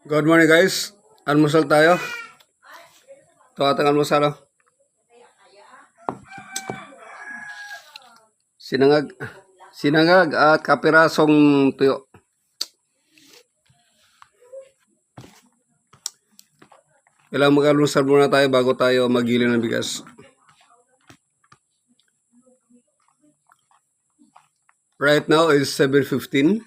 Good morning guys. Almusal tayo. Ito ating almusal. Sinangag. Sinangag at kapirasong tuyo. Kailangan mag-almusal muna tayo bago tayo magiling ng bigas. Right now is 7:15.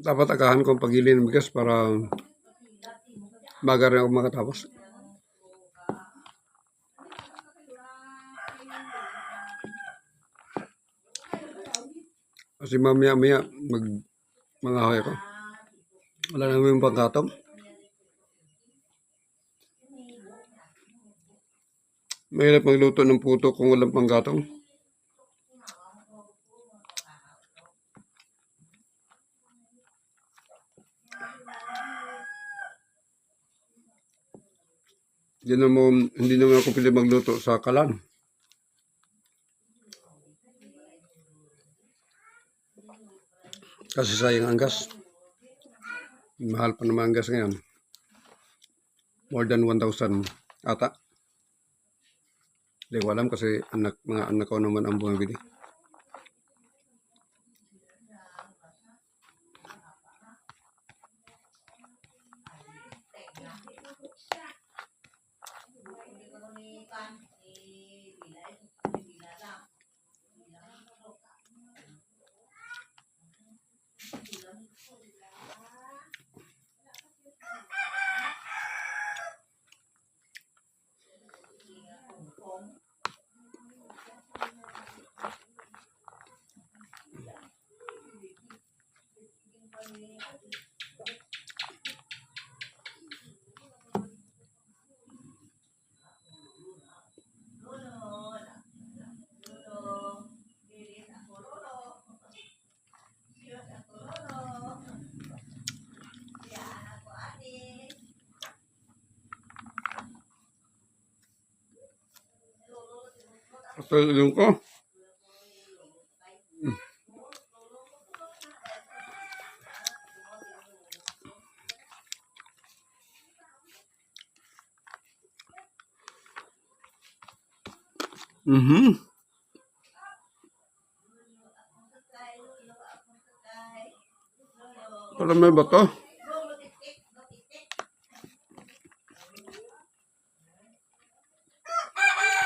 Dapat agahan ko ang pagilin ng bigas para maga rin ako makatapos. Kasi mamaya mangahoy ako. Wala naman yung pangkatong. Mahirap magluto ng puto kung walang pangkatong. Hindi naman ako pwede magluto sa kalan. Kasi sayang ang gas. Mahal pa naman ang gas ngayon. More than 1,000 ata. Hindi ko alam kasi mga anak ko naman ang bumibili. Ito yung ko. Para may bato.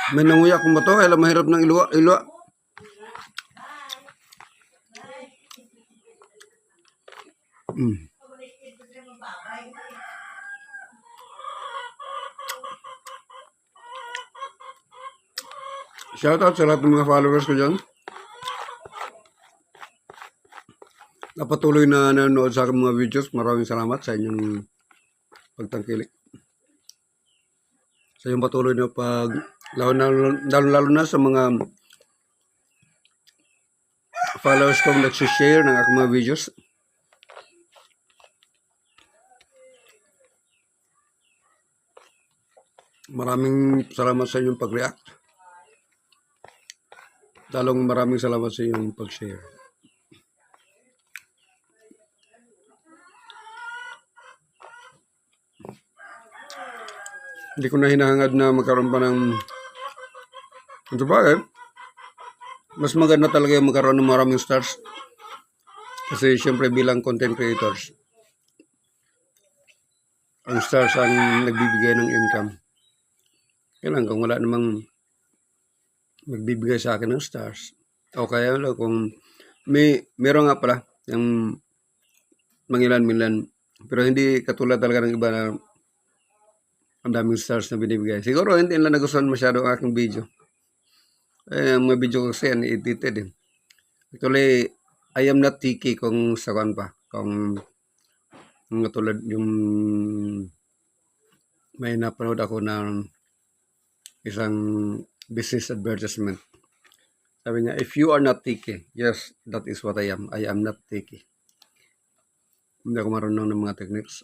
May nanguya akong bato, kaya mahirap ng ilwa. Shoutout sa lahat ng mga followers ko dyan. Napatuloy na nanonood sa aking mga videos. Maraming salamat sa inyong pagtangkilik. Sa inyong patuloy na lalo na sa mga followers kong nagsishare ng aking mga videos. Maraming salamat sa inyong pag-react. Talong maraming salamat sa inyong pag-share. Hindi ko na hinahangad na magkaroon pa ng ito ba mas maganda talaga yung magkaroon ng maraming stars. Kasi syempre bilang content creators, ang stars ang nagbibigay ng income. Kailan kung wala namang magbibigay sa akin ng stars. O kaya kung meron nga pala yung mangilan-milan. Pero hindi katulad talaga ng iba na ang daming stars na binibigay. Siguro hindi nila nagustuhan masyado ang aking video. Ang mga video ko kasi edited din. Actually, I am not picky kung sakan pa. Kung katulad yung may napanood ako ng isang business advertisement. Sabi niya, if you are not picky, yes, that is what I am. I am not picky. Hindi ako marunong ng mga techniques.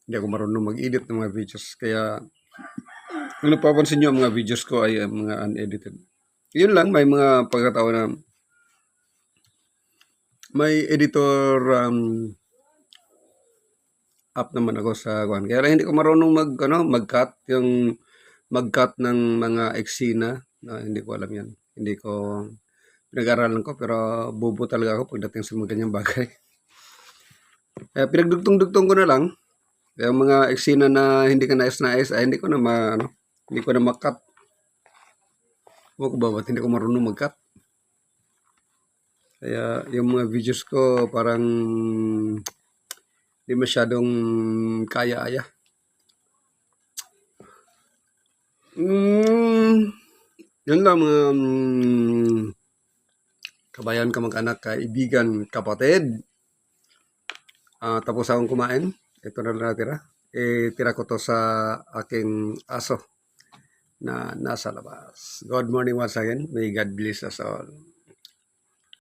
Hindi ako marunong mag-edit ng mga videos. Kaya Kung napapansin nyo, ang mga videos ko ay mga unedited. Yun lang, may mga pagkataon na may editor app naman ako sa kuan. Kaya lang hindi ko marunong mag-cut yung mag-cut ng mga eksena na hindi ko alam yan. Hindi ko pinag-aralan ko pero bobo talaga ako pagdating sa mga ganyang bagay. Kaya pinagdugtong-dugtong ko na lang yung mga eksena na hindi ka nais-nais ay hindi ko na hindi ko na ma-cut. Ewan ko ba ba't hindi ko marunong mag-cut? Kaya yung mga videos ko parang di masyadong kaya-aya. Yun lang mga kabayan, kamag-anak, kaibigan, kapatid. Tapos akong kumain. Ito na lang natira. Tira ko to sa aking aso na nasa labas. Good morning once again. May God bless us all.